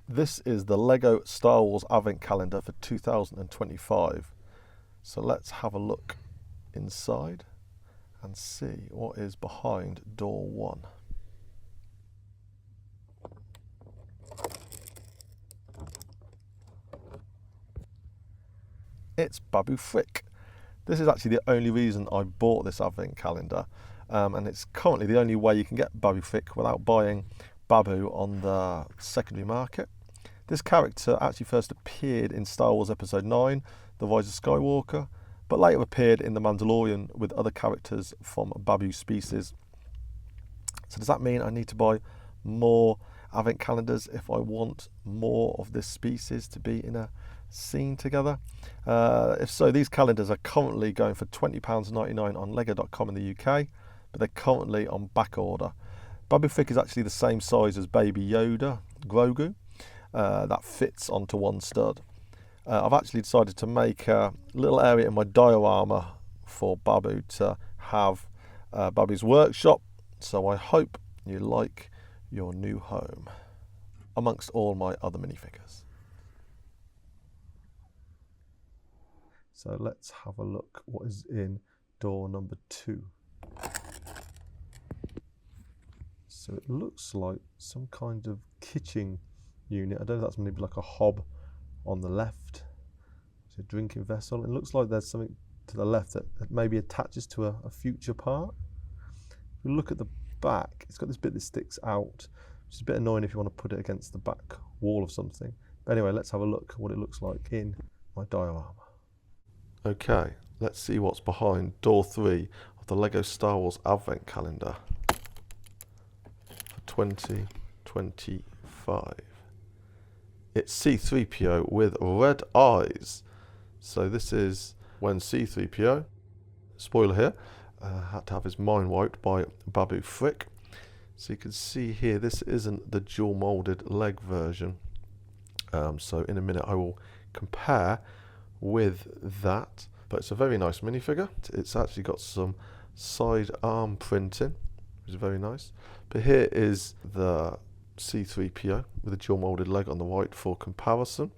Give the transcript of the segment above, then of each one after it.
This is the Lego Star Wars Advent Calendar for 2025. So let's have a look inside and see what is behind door 1. It's Babu Frick. This is actually the only reason I bought this Advent Calendar, and it's currently the only way you can get Babu Frick without buying Babu on the secondary market. This character actually first appeared in Star Wars Episode 9, The Rise of Skywalker, but later appeared in The Mandalorian with other characters from Babu species. So does that mean I need to buy more Advent Calendars if I want more of this species to be in a scene together? If so, these calendars are currently going for £20.99 on lego.com in the UK, but they're currently on back order. Babu Frick is actually the same size as Baby Yoda, Grogu. That fits onto one stud. I've actually decided to make a little area in my diorama for Babu to have Babu's workshop, so I hope you like your new home amongst all my other minifigures. So let's have a look what is in door number 2. So it looks like some kind of kitchen unit. I don't know if that's maybe like a hob on the left. It's a drinking vessel. It looks like there's something to the left that maybe attaches to a future part. If you look at the back, it's got this bit that sticks out, which is a bit annoying if you want to put it against the back wall of something. But anyway, let's have a look at what it looks like in my diorama. Okay, let's see what's behind door 3 of the Lego Star Wars Advent Calendar for 2025. It's C-3PO with red eyes. So this is when C-3PO, spoiler here, had to have his mind wiped by Babu Frick. So you can see here, this isn't the dual molded leg version. So in a minute I will compare with that. But it's a very nice minifigure. It's actually got some side arm printing, which is very nice. But here is the C-3PO with a dual molded leg on the right for comparison.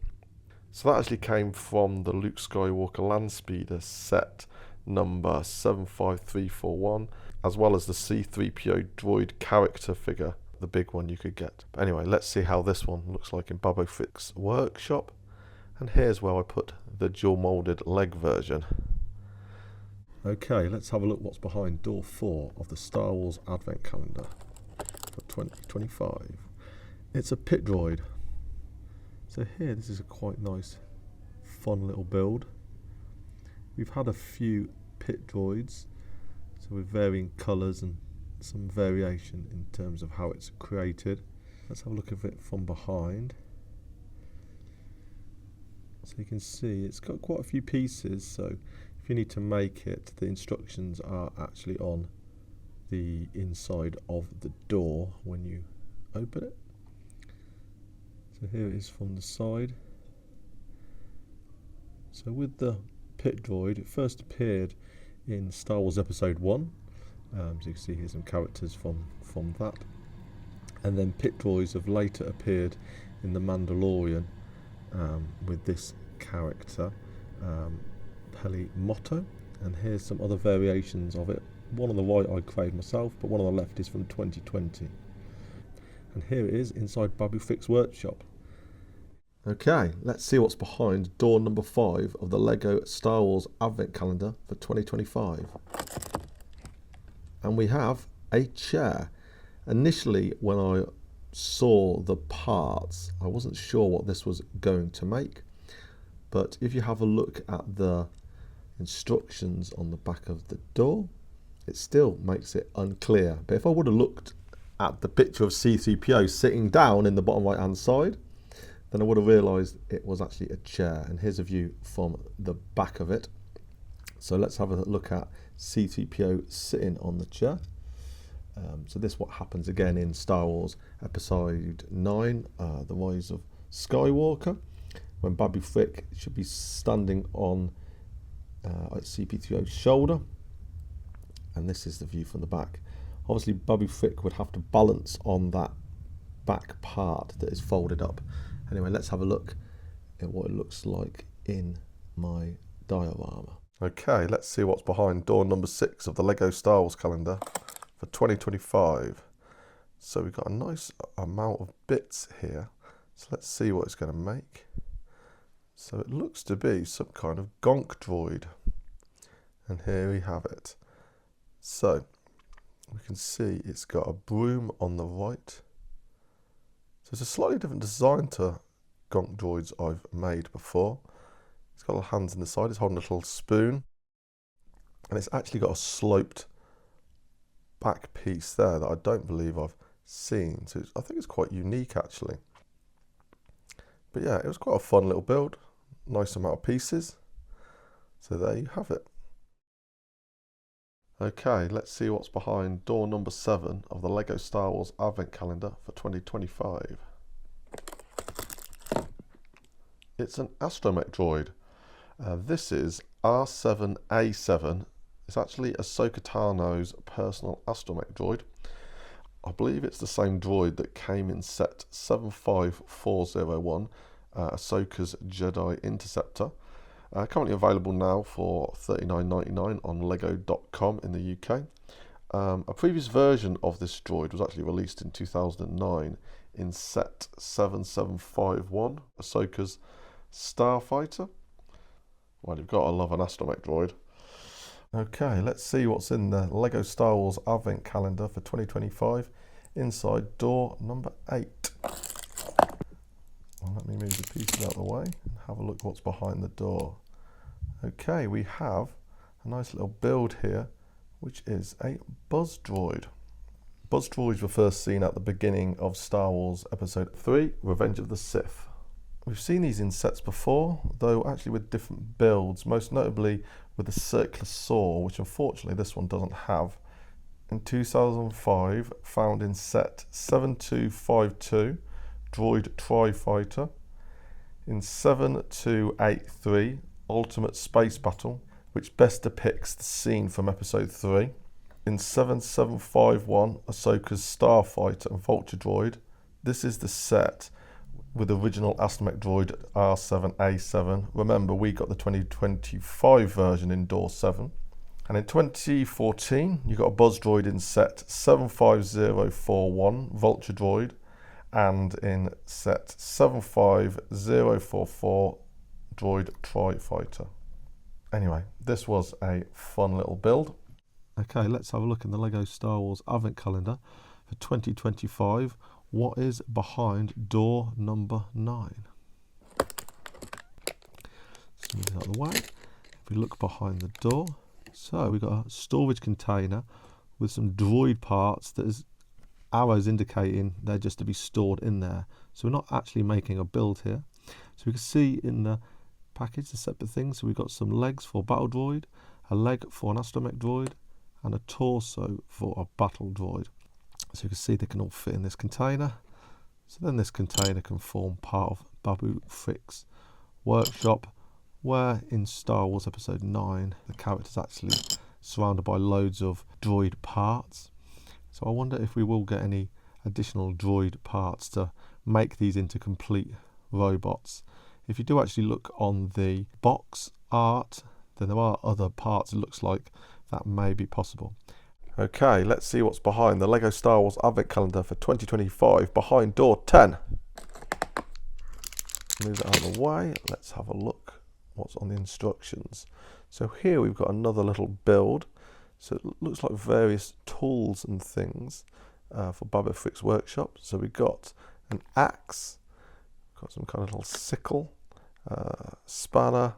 So that actually came from the Luke Skywalker Landspeeder set number 75341, as well as the C-3PO droid character figure, the big one you could get. But anyway, let's see how this one looks like in Babu Frick's workshop. And here's where I put the dual molded leg version. Okay, let's have a look what's behind door 4 of the Star Wars Advent Calendar for 2025. It's a pit droid. So here, this is a quite nice, fun little build. We've had a few pit droids, so with varying colours and some variation in terms of how it's created. Let's have a look at it from behind. So you can see it's got quite a few pieces, so if you need to make it, the instructions are actually on the inside of the door when you open it. So here it is from the side. So with the pit droid, it first appeared in Star Wars Episode 1. So you can see here's some characters from that. And then pit droids have later appeared in The Mandalorian with this character, Peli Motto. And here's some other variations of it. One on the right I created myself, but one on the left is from 2020. And here it is inside Babu Frick's workshop. Okay, let's see what's behind door number 5 of the Lego Star Wars Advent Calendar for 2025. And we have a chair. Initially, when I saw the parts, I wasn't sure what this was going to make. But if you have a look at the instructions on the back of the door, it still makes it unclear. But if I would have looked at the picture of C-3PO sitting down in the bottom right hand side, then I would have realised it was actually a chair. And here's a view from the back of it. So let's have a look at C-3PO sitting on the chair. So this is what happens again in Star Wars Episode 9, The Rise of Skywalker, when Babu Frick should be standing on C-3PO's shoulder. And this is the view from the back. Obviously, Babu Frick would have to balance on that back part that is folded up. Anyway, let's have a look at what it looks like in my diorama. Okay, let's see what's behind door number 6 of the Lego Star Wars calendar for 2025. So we've got a nice amount of bits here. So let's see what it's going to make. So it looks to be some kind of gonk droid. And here we have it. So we can see it's got a broom on the right. So it's a slightly different design to gonk droids I've made before. It's got little hands in the side, it's holding a little spoon. And it's actually got a sloped back piece there that I don't believe I've seen. So I think it's quite unique actually. But yeah, it was quite a fun little build. Nice amount of pieces. So there you have it. Okay, let's see what's behind door number 7 of the Lego Star Wars Advent Calendar for 2025. It's an astromech droid. This is R7A7. It's actually Ahsoka Tano's personal astromech droid. I believe it's the same droid that came in set 75401, Ahsoka's Jedi Interceptor. Currently available now for $39.99 on lego.com in the UK. A previous version of this droid was actually released in 2009 in set 7751, Ahsoka's Starfighter. Well, you've got to love an astromech droid. Okay, let's see what's in the Lego Star Wars Advent Calendar for 2025 inside door number 8. Well, let me move the pieces out of the way and have a look what's behind the door. Okay, we have a nice little build here, which is a Buzz Droid. Buzz Droids were first seen at the beginning of Star Wars Episode 3, Revenge of the Sith. We've seen these in sets before, though actually with different builds, most notably with the circular saw, which unfortunately this one doesn't have. In 2005, found in set 7252, Droid Tri-Fighter. In 7283, Ultimate Space Battle, which best depicts the scene from Episode 3. In 7751, Ahsoka's Starfighter and Vulture Droid. This is the set with original astromech droid R7A7. Remember, we got the 2025 version in door 7. And in 2014, you got a Buzz Droid in set 75041, Vulture Droid, and in set 75044, Droid Tri-Fighter. Anyway, this was a fun little build. Okay, let's have a look in the Lego Star Wars Advent Calendar for 2025. What is behind door number 9? Let's move it out of the way. If we look behind the door, so we've got a storage container with some droid parts that is arrows indicating they're just to be stored in there. So we're not actually making a build here. So we can see in the package the separate things. So we've got some legs for a battle droid, a leg for an astromech droid, and a torso for a battle droid. So you can see they can all fit in this container. So then this container can form part of Babu Frick's workshop, where in Star Wars Episode 9 the character's actually surrounded by loads of droid parts. So I wonder if we will get any additional droid parts to make these into complete robots. If you do actually look on the box art, then there are other parts it looks like that may be possible. Okay, let's see what's behind the Lego Star Wars Advent Calendar for 2025 behind door 10. Move it out of the way. Let's have a look what's on the instructions. So here we've got another little build. So it looks like various tools and things for Babu Frick's workshop. So we've got an axe, got some kind of little sickle, spanner,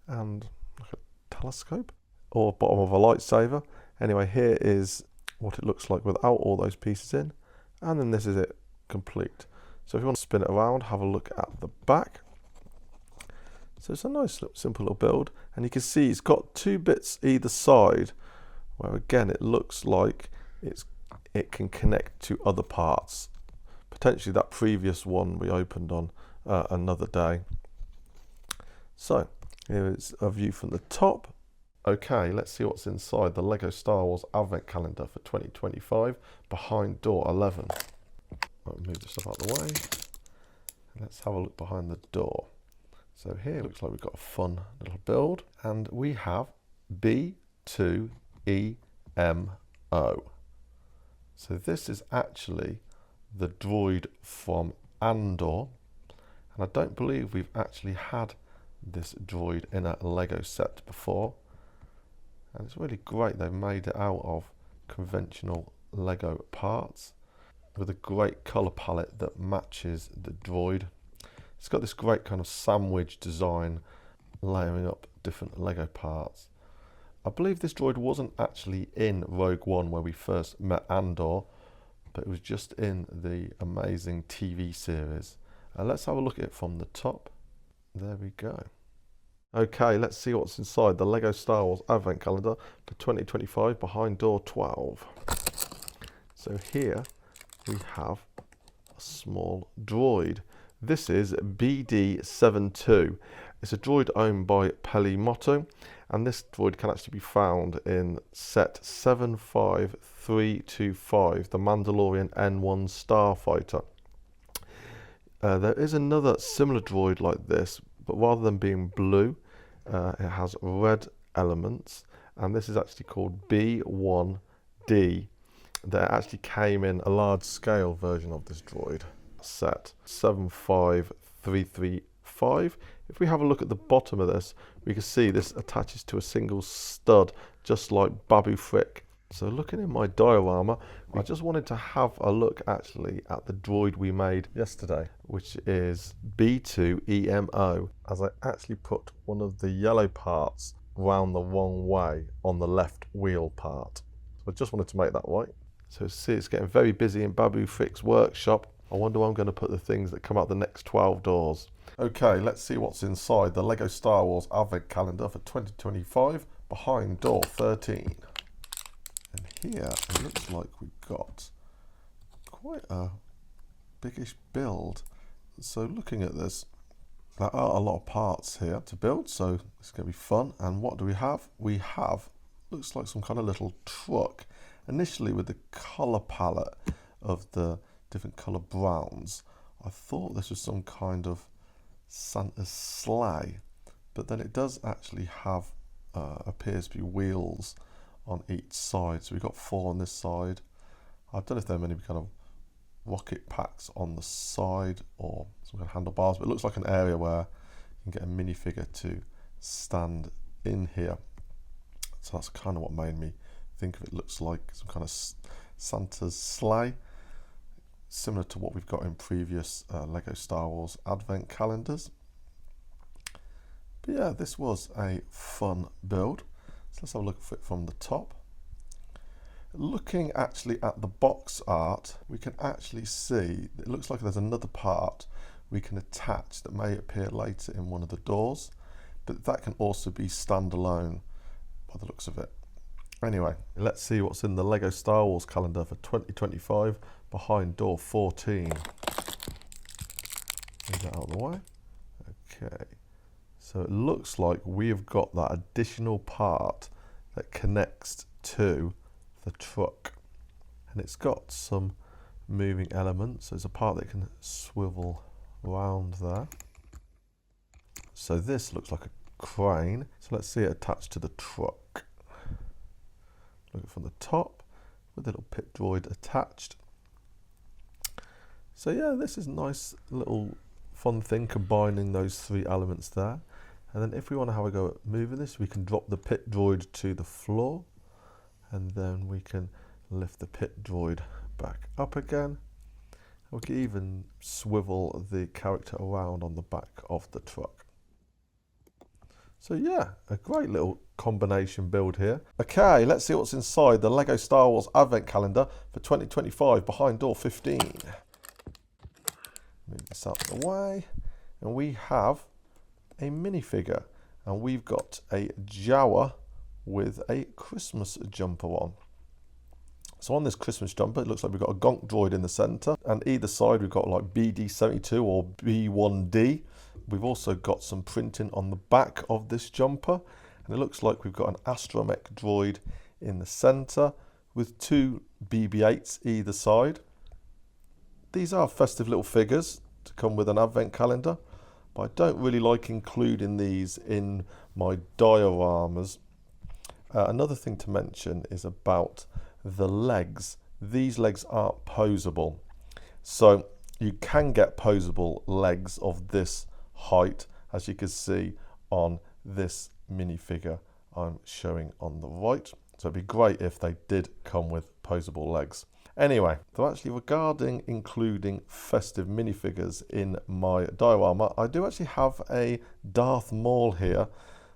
and like a telescope or bottom of a lightsaber. Anyway, here is what it looks like without all those pieces in, and then this is it complete. So if you want to spin it around, have a look at the back. So it's a nice simple little build, and you can see it's got 2 bits either side, where again it looks like it can connect to other parts. Potentially that previous one we opened on another day. So here is a view from the top. Okay, let's see what's inside the Lego Star Wars Advent Calendar for 2025 behind door 11. I'll move this stuff out of the way. Let's have a look behind the door. So here looks like we've got a fun little build, and we have B2EMO. So this is actually the droid from Andor, and I don't believe we've actually had this droid in a Lego set before, and it's really great they've made it out of conventional Lego parts with a great colour palette that matches the droid. It's got this great kind of sandwich design, layering up different Lego parts. I believe this droid wasn't actually in Rogue One where we first met Andor, but it was just in the amazing TV series. Let's have a look at it from the top. There we go. Okay, let's see what's inside the Lego Star Wars Advent Calendar for 2025 behind door 12. So here we have a small droid. This is BD72. It's a droid owned by Pelimoto, and this droid can actually be found in set 75325, the Mandalorian N1 Starfighter. There is another similar droid like this, but rather than being blue, it has red elements, and this is actually called B1D. There actually came in a large scale version of this droid, set 75335. If we have a look at the bottom of this, we can see this attaches to a single stud, just like Babu Frick. So looking in my diorama, I just wanted to have a look actually at the droid we made yesterday, which is B2EMO, as I actually put one of the yellow parts round the wrong way on the left wheel part. So I just wanted to make that right. So see, it's getting very busy in Babu Frick's workshop. I wonder where I'm going to put the things that come out the next 12 doors. Okay, let's see what's inside the Lego Star Wars Advent Calendar for 2025 behind door 13. And here it looks like we've got quite a biggish build. So looking at this, there are a lot of parts here to build, so it's going to be fun. And what do we have? We have, looks like some kind of little truck. Initially, with the colour palette of the different colour browns, I thought this was some kind of Santa's sleigh, but then it does actually have, appears to be wheels on each side. So we've got 4 on this side. I don't know if there are many kind of rocket packs on the side or some kind of handlebars, but it looks like an area where you can get a minifigure to stand in here. So that's kind of what made me think of it. Looks like some kind of Santa's sleigh, similar to what we've got in previous Lego Star Wars Advent calendars. But yeah, this was a fun build. So let's have a look at it from the top. Looking actually at the box art, we can actually see it looks like there's another part we can attach that may appear later in one of the doors, but that can also be standalone by the looks of it. Anyway, let's see what's in the Lego Star Wars calendar for 2025 behind door 14. Move that out of the way. Okay, so it looks like we've got that additional part that connects to the truck, and it's got some moving elements. There's a part that can swivel around there. So this looks like a crane. So let's see it attached to the truck. Look from the top with a little pit droid attached. So yeah, this is a nice little fun thing, combining those 3 elements there. And then if we want to have a go at moving this, we can drop the pit droid to the floor, and then we can lift the pit droid back up again. We can even swivel the character around on the back of the truck. So yeah, a great little combination build here. Okay, let's see what's inside the Lego Star Wars Advent Calendar for 2025 behind door 15. Move this out of the way, and we have a minifigure, and we've got a Jawa with a Christmas jumper on. So on this Christmas jumper, it looks like we've got a Gonk droid in the center, and either side we've got like BD72 or B1D. We've also got some printing on the back of this jumper, and it looks like we've got an astromech droid in the center with 2 BB-8s either side. These are festive little figures. to come with an advent calendar, but I don't really like including these in my dioramas. Another thing to mention is about the legs. These legs aren't posable, so you can get posable legs of this height, as you can see on this minifigure I'm showing on the right. So it'd be great if they did come with posable legs. Anyway, so actually regarding including festive minifigures in my diorama, I do actually have a Darth Maul here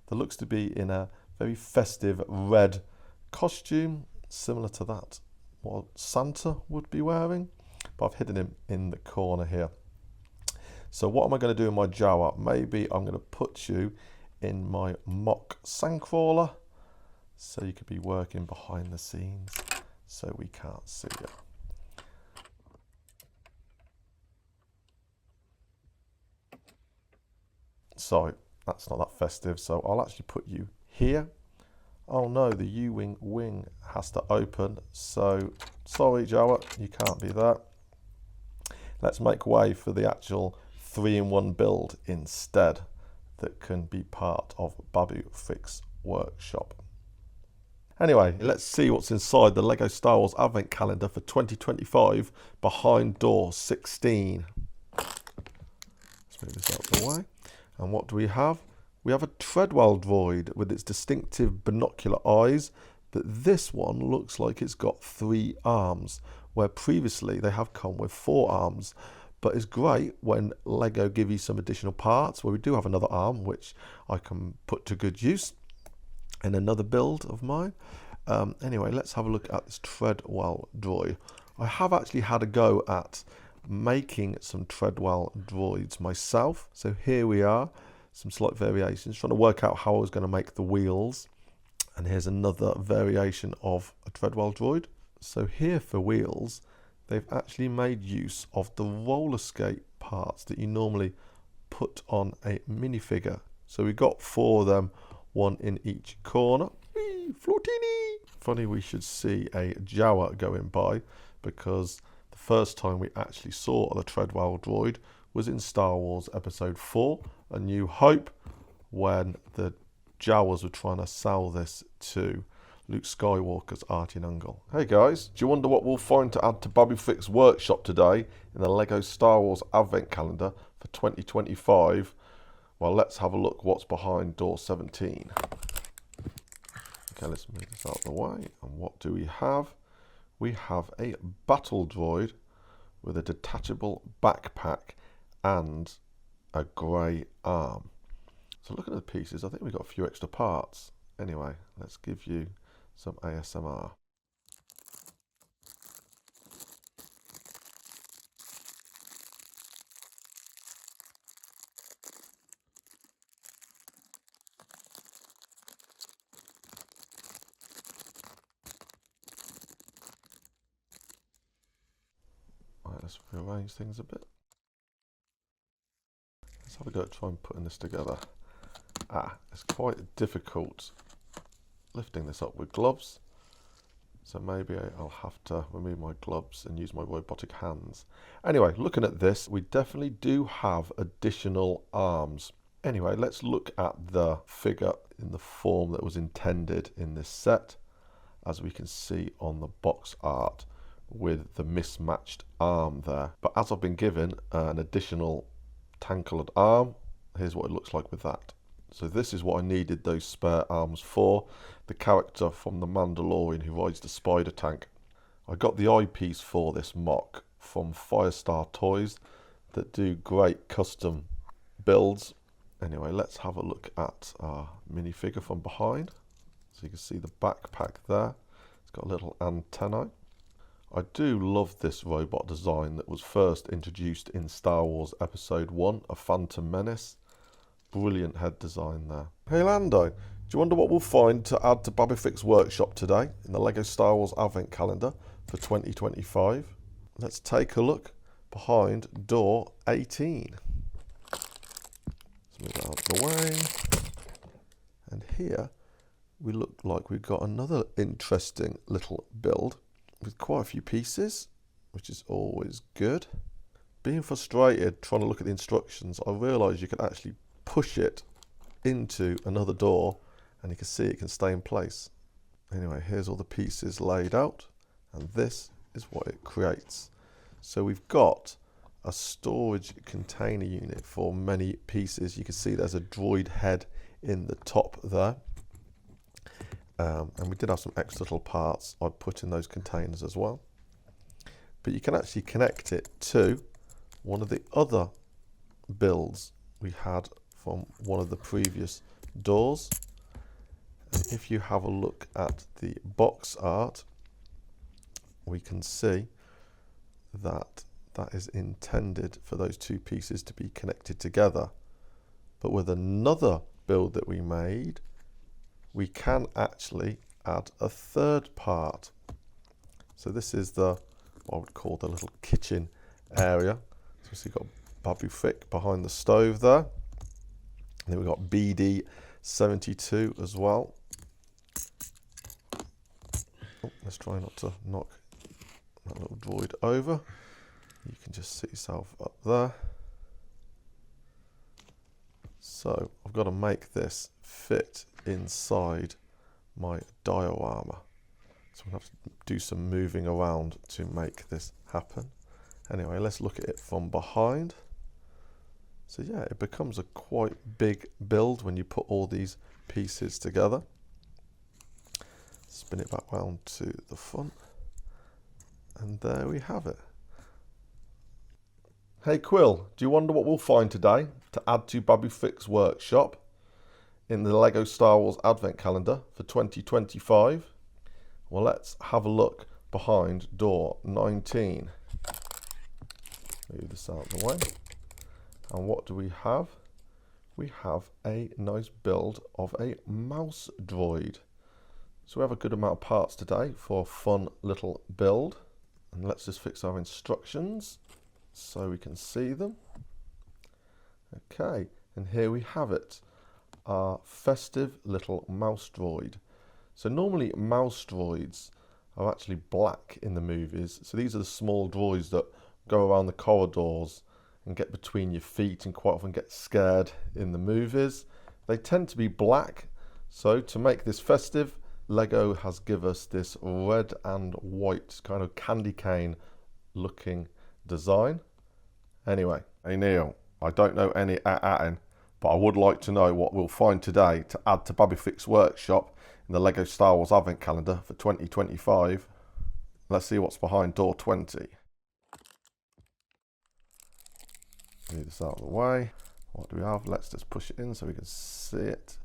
that looks to be in a very festive red costume, similar to that what Santa would be wearing, but I've hidden him in the corner here. So what am I going to do in my Jawa? Maybe I'm going to put you in my mock Sandcrawler, so you could be working behind the scenes so we can't see you. So that's not that festive, so I'll actually put you here. Oh no, the U-wing wing has to open, so sorry Jawa, you can't be there. Let's make way for the actual 3-in-1 build instead that can be part of Babu Frick's workshop. Anyway, let's see what's inside the LEGO Star Wars Advent Calendar for 2025 behind door 16. Let's move this out of the way. And what do we have? We have a Treadwell droid with its distinctive binocular eyes, but this one looks like it's got 3 arms, where previously they have come with 4 arms. But it's great when LEGO give you some additional parts, where we do have another arm, which I can put to good use in another build of mine. Anyway, let's have a look at this Treadwell droid. I have actually had a go at making some Treadwell droids myself. So here we are, some slight variations, trying to work out how I was going to make the wheels. And here's another variation of a Treadwell droid. So here for wheels, they've actually made use of the roller skate parts that you normally put on a minifigure. So we've got 4 of them, 1 in each corner. Whee, floatini! Funny we should see a Jawa going by, because the first time we actually saw the Treadwell droid was in Star Wars Episode 4, A New Hope, when the Jawas were trying to sell this to Luke Skywalker's auntie and uncle. Hey guys, do you wonder what we'll find to add to Babu Frick's workshop today in the LEGO Star Wars Advent Calendar for 2025? Well, let's have a look what's behind door 17. Okay, let's move this out of the way. And what do we have? We have a battle droid with a detachable backpack and a grey arm. So looking at the pieces, I think we've got a few extra parts. Anyway, let's give you some ASMR. Right, let's rearrange things a bit. Let's have a go at trying putting this together. It's quite difficult lifting this up with gloves, so maybe I'll have to remove my gloves and use my robotic hands. Anyway, looking at this, we definitely do have additional arms. Anyway, let's look at the figure in the form that was intended in this set, as we can see on the box art with the mismatched arm there. But as I've been given an additional tan-coloured arm, here's what it looks like with that. So this is what I needed those spare arms for, the character from The Mandalorian who rides the spider tank. I got the eyepiece for this mock from Firestar Toys that do great custom builds. Anyway, let's have a look at our minifigure from behind. So you can see the backpack there. It's got a little antennae. I do love this robot design that was first introduced in Star Wars Episode 1, A Phantom Menace. Brilliant head design there. Hey Lando, do you wonder what we'll find to add to Babu Frick's workshop today in the LEGO Star Wars Advent Calendar for 2025? Let's take a look behind door 18. Let's move that out of the way. And here we look like we've got another interesting little build with quite a few pieces, which is always good. being frustrated trying to look at the instructions, I realised you can actually push it into another door and you can see it can stay in place. Anyway, here's all the pieces laid out, and this is what it creates. So we've got a storage container unit for many pieces. You can see there's a droid head in the top there. And we did have some extra little parts I put in those containers as well. But you can actually connect it to one of the other builds we had from one of the previous doors. And if you have a look at the box art, we can see that that is intended for those two pieces to be connected together. But with another build that we made, we can actually add a third part. So this is what I would call the little kitchen area. So you've got Babu Frick behind the stove there. And then we've got BD72 as well. Oh, let's try not to knock that little droid over. You can just sit yourself up there. So I've got to make this fit inside my diorama. So I'm going to have to do some moving around to make this happen. Anyway, let's look at it from behind. So yeah, it becomes a quite big build when you put all these pieces together. Spin it back round to the front. And there we have it. Hey Quill, do you wonder what we'll find today to add to Babu Frick's workshop in the LEGO Star Wars Advent Calendar for 2025? Well, let's have a look behind door 19. Move this out of the way. And what do we have? We have a nice build of a mouse droid. So we have a good amount of parts today for a fun little build. And let's just fix our instructions so we can see them. Okay, and here we have it, our festive little mouse droid. So normally mouse droids are actually black in the movies. So these are the small droids that go around the corridors and get between your feet and quite often get scared in the movies. They tend to be black. So to make this festive, LEGO has given us this red and white kind of candy cane looking design. Anyway, hey Neil, I don't know any at-atting, but I would like to know what we'll find today to add to Babu Frick's workshop in the LEGO Star Wars Advent Calendar for 2025. Let's see what's behind door 20. Move this out of the way. What do we have? Let's just push it in so we can see it.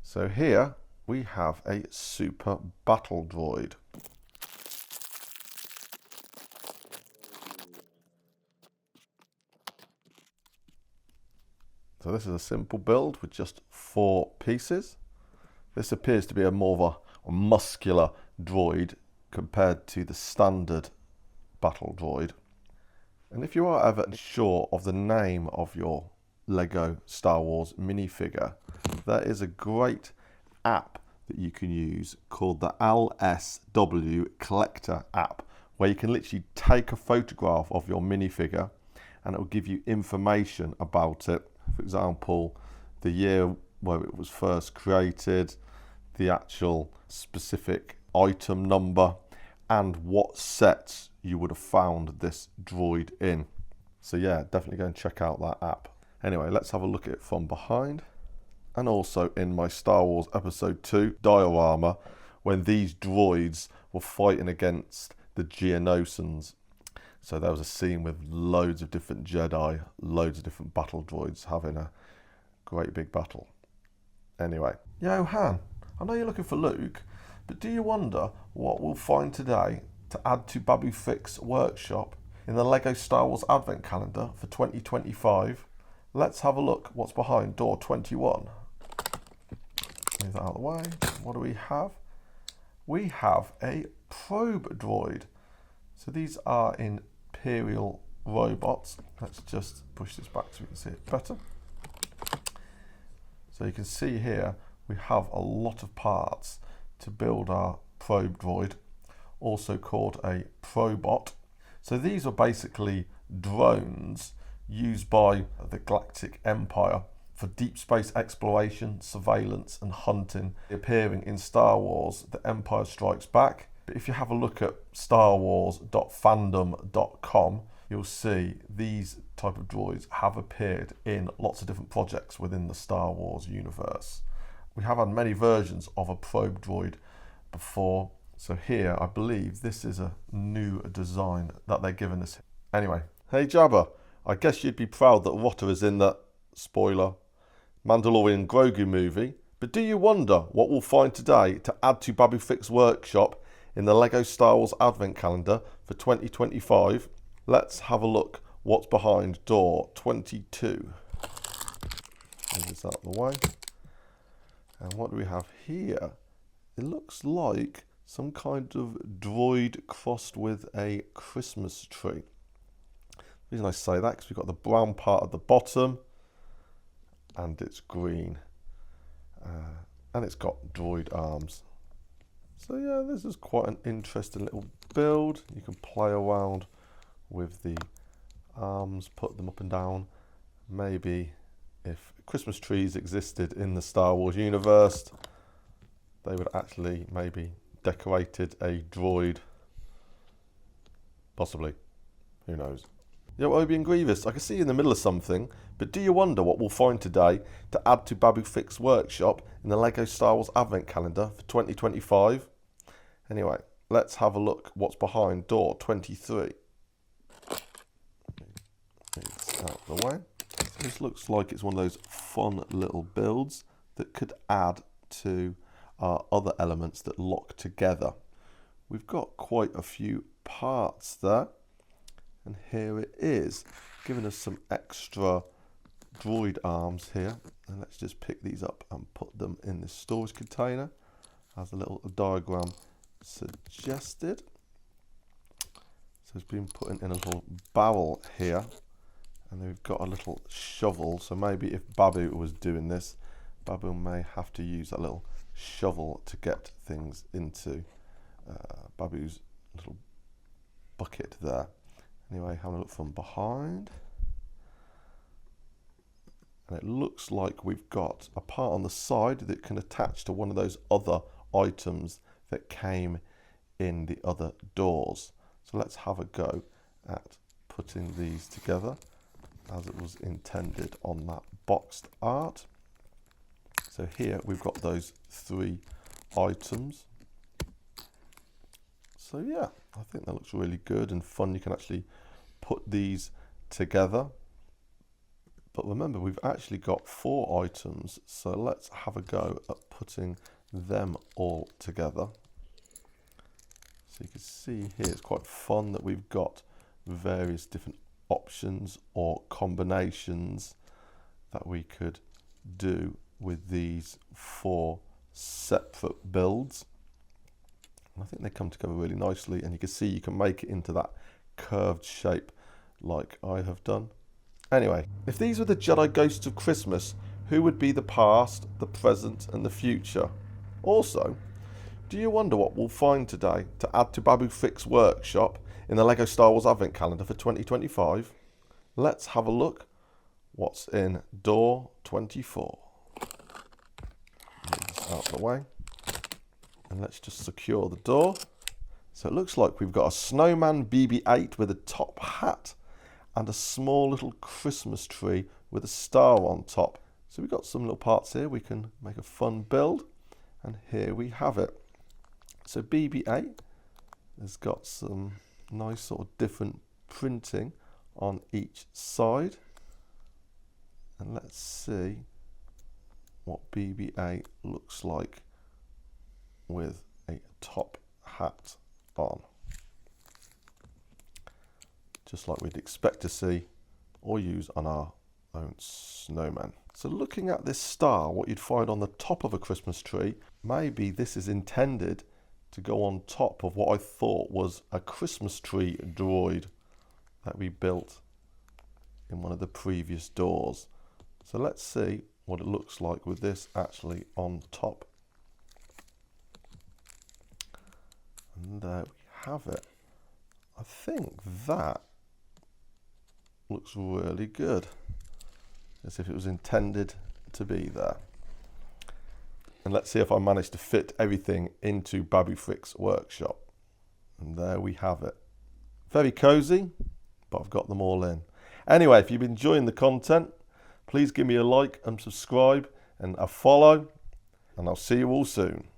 So here we have a super battle droid. So this is a simple build with just 4 pieces. This appears to be a more of a muscular droid compared to the standard battle droid. And if you are ever sure of the name of your LEGO Star Wars minifigure, there is a great app that you can use called the LSW Collector app, where you can literally take a photograph of your minifigure and it will give you information about it. For example, the year where it was first created, the actual specific item number, and what sets you would have found this droid in. So yeah, definitely go and check out that app. Anyway, let's have a look at it from behind. And also in my Star Wars Episode 2 diorama, when these droids were fighting against the Geonosians. So there was a scene with loads of different Jedi, loads of different battle droids having a great big battle. Anyway, yo Han, I know you're looking for Luke, but do you wonder what we'll find today to add to Babu Frick's workshop in the LEGO Star Wars Advent Calendar for 2025? Let's have a look what's behind door 21. Move that out of the way. What do we have? We have a probe droid. So these are Imperial robots. Let's just push this back so we can see it better. So you can see here we have a lot of parts to build our probe droid, also called a probot. So these are basically drones used by the Galactic Empire for deep space exploration, surveillance and hunting, appearing in Star Wars The Empire Strikes Back. But if you have a look at starwars.fandom.com, you'll see these type of droids have appeared in lots of different projects within the Star Wars universe. We have had many versions of a probe droid before, so here I believe this is a new design that they're giving us. Anyway, hey Jabba, I guess you'd be proud that Rotter is in that, spoiler, Mandalorian Grogu movie, but do you wonder what we'll find today to add to Babu Frick's workshop in the LEGO Star Wars Advent Calendar for 2025? Let's have a look what's behind door 22. Move this out of the way. And what do we have here? It looks like some kind of droid crossed with a Christmas tree. The reason I say that because we've got the brown part at the bottom and it's green. And it's got droid arms. So yeah, this is quite an interesting little build. You can play around with the arms, put them up and down. Maybe if Christmas trees existed in the Star Wars universe, they would actually maybe decorated a droid. Possibly. Who knows? Yo, Obi and Grievous, I can see you in the middle of something, but do you wonder what we'll find today to add to Babu Frick's workshop in the LEGO Star Wars Advent Calendar for 2025? Anyway, let's have a look what's behind door 23. Move this out of the way. So this looks like it's one of those fun little builds that could add to our other elements that lock together. We've got quite a few parts there. And here it is, giving us some extra droid arms here. And let's just pick these up and put them in the storage container, as a little diagram suggested. So it's been put in a little barrel here. And then we've got a little shovel. So maybe if Babu was doing this, Babu may have to use that little shovel to get things into Babu's little bucket there. Anyway, having a look from behind. And it looks like we've got a part on the side that can attach to one of those other items that came in the other doors. So let's have a go at putting these together as it was intended on that boxed art. So here we've got those three items. So yeah, I think that looks really good and fun. You can actually put these together. But remember, we've actually got 4 items. So let's have a go at putting them all together. So you can see here, it's quite fun that we've got various different options or combinations that we could do with these 4 separate builds. I think they come together really nicely, and you can see you can make it into that curved shape like I have done. Anyway, if these were the Jedi Ghosts of Christmas, who would be the past, the present and the future? Also, do you wonder what we'll find today to add to Babu Frick's workshop in the LEGO Star Wars Advent Calendar for 2025? Let's have a look what's in door 24. Move this out of the way. And let's just secure the door. So it looks like we've got a snowman BB-8 with a top hat and a small little Christmas tree with a star on top. So we've got some little parts here. We can make a fun build. And here we have it. So BB-8 has got some nice sort of different printing on each side. And let's see what BB-8 looks like with a top hat on, just like we'd expect to see or use on our own snowman. So looking at this star, what you'd find on the top of a Christmas tree, maybe this is intended to go on top of what I thought was a Christmas tree droid that we built in one of the previous doors. So let's see what it looks like with this actually on top. And there we have it. I think that Looks really good, as if it was intended to be there. And let's see if I manage to fit everything into Babu Frick's workshop. And there we have it. Very cozy, but I've got them all in. Anyway, if you've been enjoying the content, please give me a like and subscribe and a follow, and I'll see you all soon.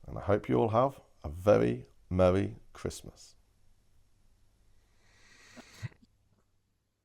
And I hope you all have a very Merry Christmas.